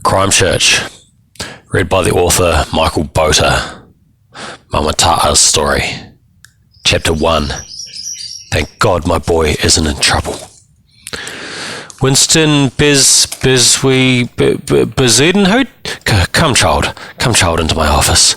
Crimechurch, read by the author Michael Botur. Mama Ta'a's story. Chapter 1. Thank God my boy isn't in trouble. Winston Bezedenhout? Come child into my office.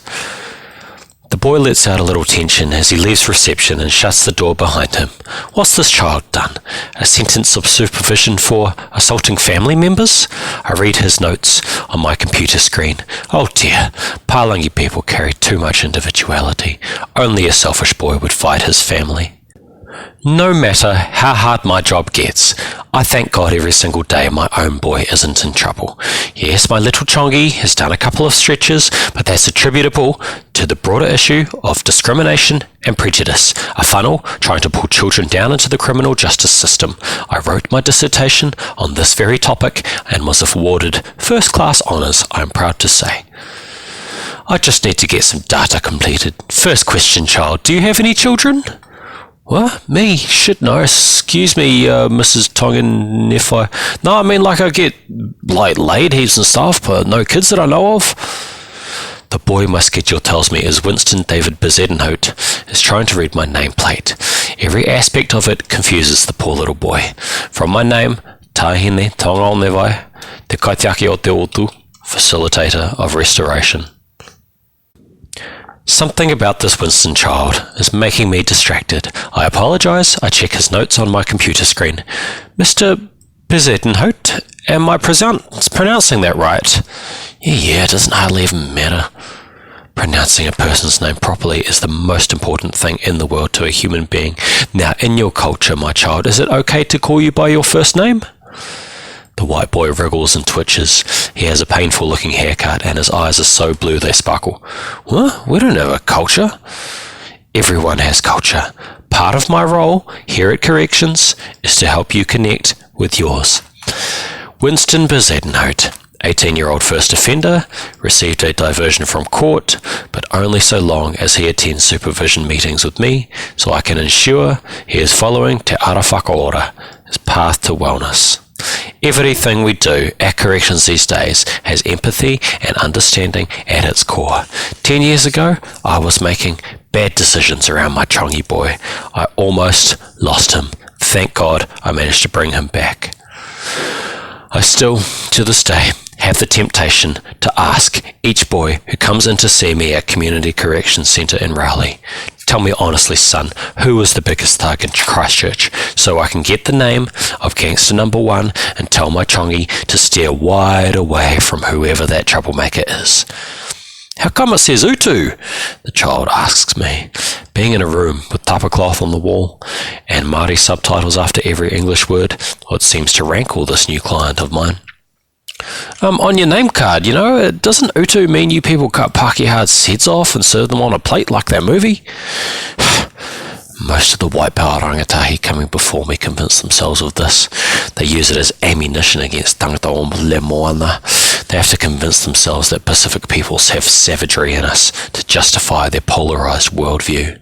The boy lets out a little tension as he leaves reception and shuts the door behind him. What's this child done? A sentence of supervision for assaulting family members? I read his notes on my computer screen. Oh dear, Palangi people carry too much individuality. Only a selfish boy would fight his family. No matter how hard my job gets, I thank God every single day my own boy isn't in trouble. Yes, my little Chongi has done a couple of stretches, but that's attributable to the broader issue of discrimination and prejudice, a funnel trying to pull children down into the criminal justice system. I wrote my dissertation on this very topic and was awarded first-class honours, I'm proud to say. I just need to get some data completed. First question, child, do you have any children? What? Me? Shit, no. Excuse me, Mrs. Tongan, if I... No, I mean, I get, laid heaps and stuff, but no kids that I know of. The boy my schedule tells me is Winston David Bezedenhout, is trying to read my nameplate. Every aspect of it confuses the poor little boy. From my name, Tahine Tonga Nevai, Te Kaitiaki o Te Otu, facilitator of restoration. Something about this Winston child is making me distracted. I apologise. I check his notes on my computer screen. Mr. Bezedenhout, am I pronouncing that right? Yeah, it doesn't hardly even matter. Pronouncing a person's name properly is the most important thing in the world to a human being. Now, in your culture, my child, is it okay to call you by your first name? The white boy wriggles and twitches. He has a painful-looking haircut, and his eyes are so blue they sparkle. What? We don't have a culture. Everyone has culture. Part of my role here at Corrections is to help you connect with yours. Winston Bezedenhout, 18-year-old first offender, received a diversion from court, but only so long as he attends supervision meetings with me, so I can ensure he is following Te Ara Whakaora, his path to wellness. Everything we do at Corrections these days has empathy and understanding at its core. 10 years ago, I was making bad decisions around my Chongi boy. I almost lost him. Thank God I managed to bring him back. I still, to this day, have the temptation to ask each boy who comes in to see me at Community Corrections Centre in Rowley, tell me honestly, son, who was the biggest thug in Christchurch, so I can get the name of gangster number one and tell my Chongi to steer wide away from whoever that troublemaker is. How come it says Utu? The child asks me. Being in a room with tapa cloth on the wall and Māori subtitles after every English word, it seems to rankle this new client of mine. On your name card, doesn't Utu mean you people cut Pākehā's heads off and serve them on a plate like that movie? Most of the white power rangatahi coming before me convince themselves of this. They use it as ammunition against tangata o le moana. They have to convince themselves that Pacific peoples have savagery in us to justify their polarised worldview.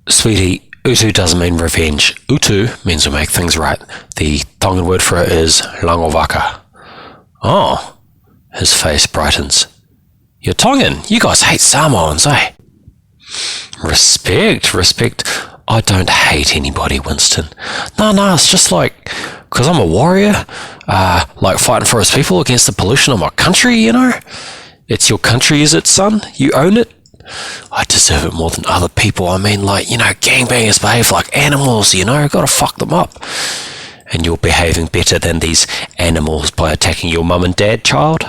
Sweetie, Utu doesn't mean revenge. Utu means we make things right. The Tongan word for it is langovaka. Oh, his face brightens. You're Tongan. You guys hate Samoans, eh? Respect. I don't hate anybody, Winston. No, it's just because I'm a warrior, fighting for his people against the pollution of my country, It's your country, is it, son? You own it? I deserve it more than other people. I mean, gangbangers behave like animals, gotta fuck them up. And you're behaving better than these animals by attacking your mum and dad, child?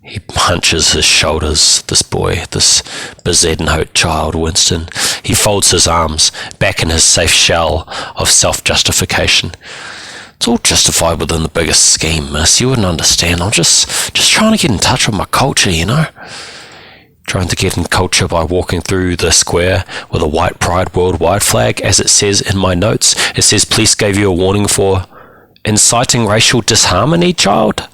He hunches his shoulders, this boy, this Bezedenhout child, Winston. He folds his arms back in his safe shell of self-justification. It's all justified within the biggest scheme, miss. You wouldn't understand. I'm just trying to get in touch with my culture, Trying to get in culture by walking through the square with a white pride worldwide flag, as it says in my notes. It says police gave you a warning for inciting racial disharmony, child.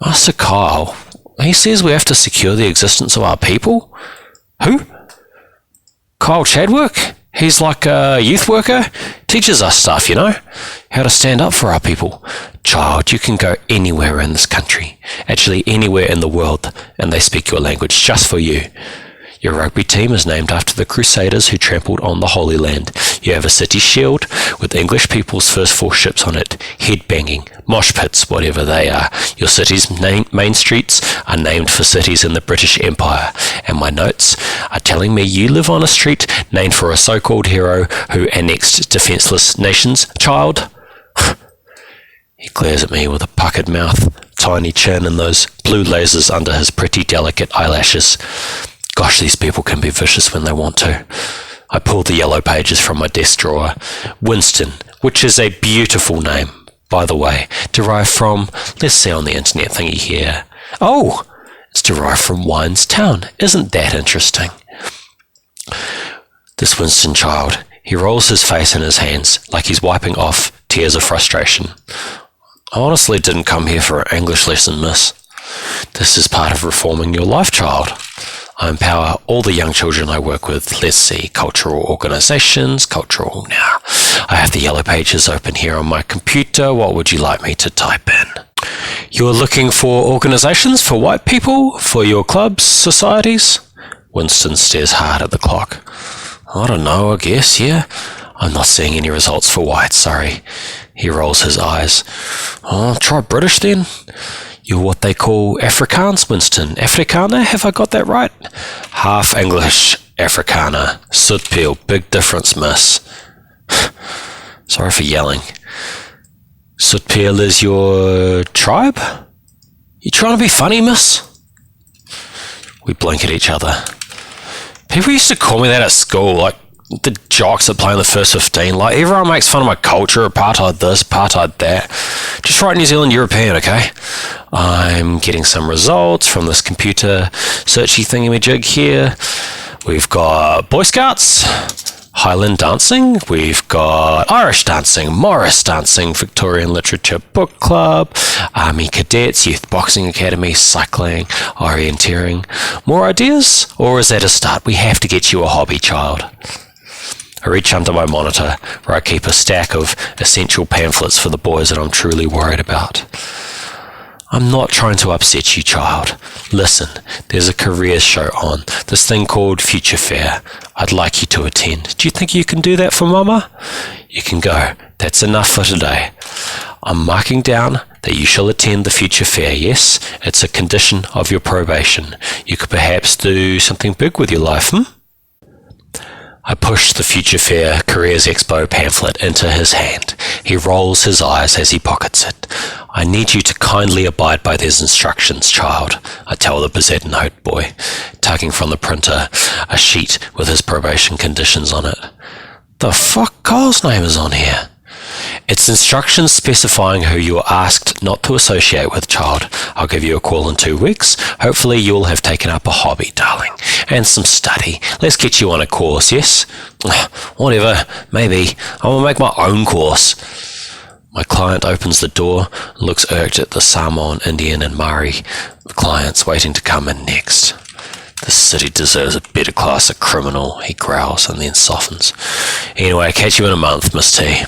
Master Kyle, he says we have to secure the existence of our people? Who? Kyle Chadwick? He's like a youth worker, teaches us stuff, how to stand up for our people. Child, you can go anywhere in this country, actually anywhere in the world, and they speak your language just for you. Your rugby team is named after the Crusaders who trampled on the Holy Land. You have a city shield with English people's first 4 ships on it, head-banging, mosh pits, whatever they are. Your city's main streets are named for cities in the British Empire, and my notes are telling me you live on a street named for a so-called hero who annexed defenceless nations. Child? He glares at me with a puckered mouth, tiny chin, and those blue lasers under his pretty delicate eyelashes. Gosh, these people can be vicious when they want to. I pull the yellow pages from my desk drawer. Winston, which is a beautiful name, by the way, derived from, let's see on the internet thingy here. Oh, it's derived from Wines Town. Isn't that interesting? This Winston child, he rolls his face in his hands like he's wiping off tears of frustration. I honestly didn't come here for an English lesson, miss. This is part of reforming your life, child. I empower all the young children I work with. Let's see, cultural organisations, cultural now. I have the yellow pages open here on my computer. What would you like me to type in? You're looking for organisations for white people, for your clubs, societies? Winston stares hard at the clock. I don't know, I guess, yeah. I'm not seeing any results for whites, sorry. He rolls his eyes. Oh, try British then. You're what they call Afrikaans, Winston. Afrikaner, have I got that right? Half English, Afrikaner. Soot peel, big difference, miss. Sorry for yelling. Soot peel is your tribe? You trying to be funny, miss? We blink at each other. People used to call me that at school, like the jocks that play in the first 15. Like, everyone makes fun of my culture, apartheid this, apartheid that. Just write New Zealand European, okay? I'm getting some results from this computer searchy thingamajig here. We've got Boy Scouts, Highland dancing, we've got Irish dancing, Morris dancing, Victorian Literature Book Club, Army Cadets, Youth Boxing Academy, cycling, orienteering. More ideas? Or is that a start? We have to get you a hobby, child. I reach under my monitor, where I keep a stack of essential pamphlets for the boys that I'm truly worried about. I'm not trying to upset you, child. Listen, there's a careers show on, this thing called Future Fair. I'd like you to attend. Do you think you can do that for Mama? You can go. That's enough for today. I'm marking down that you shall attend the Future Fair, yes? It's a condition of your probation. You could perhaps do something big with your life, I push the Future Fair Careers Expo pamphlet into his hand. He rolls his eyes as he pockets it. I need you to kindly abide by these instructions, child, I tell the Bezettenhout Hout boy, tugging from the printer a sheet with his probation conditions on it. The fuck Carl's name is on here? It's instructions specifying who you are asked not to associate with, child. I'll give you a call in 2 weeks. Hopefully you'll have taken up a hobby, darling, and some study. Let's get you on a course, yes? Whatever, maybe. I will make my own course. My client opens the door and looks irked at the Samoan, Indian and Maori clients waiting to come in next. This city deserves a better class of criminal, he growls and then softens. Anyway, catch you in a month, Miss T.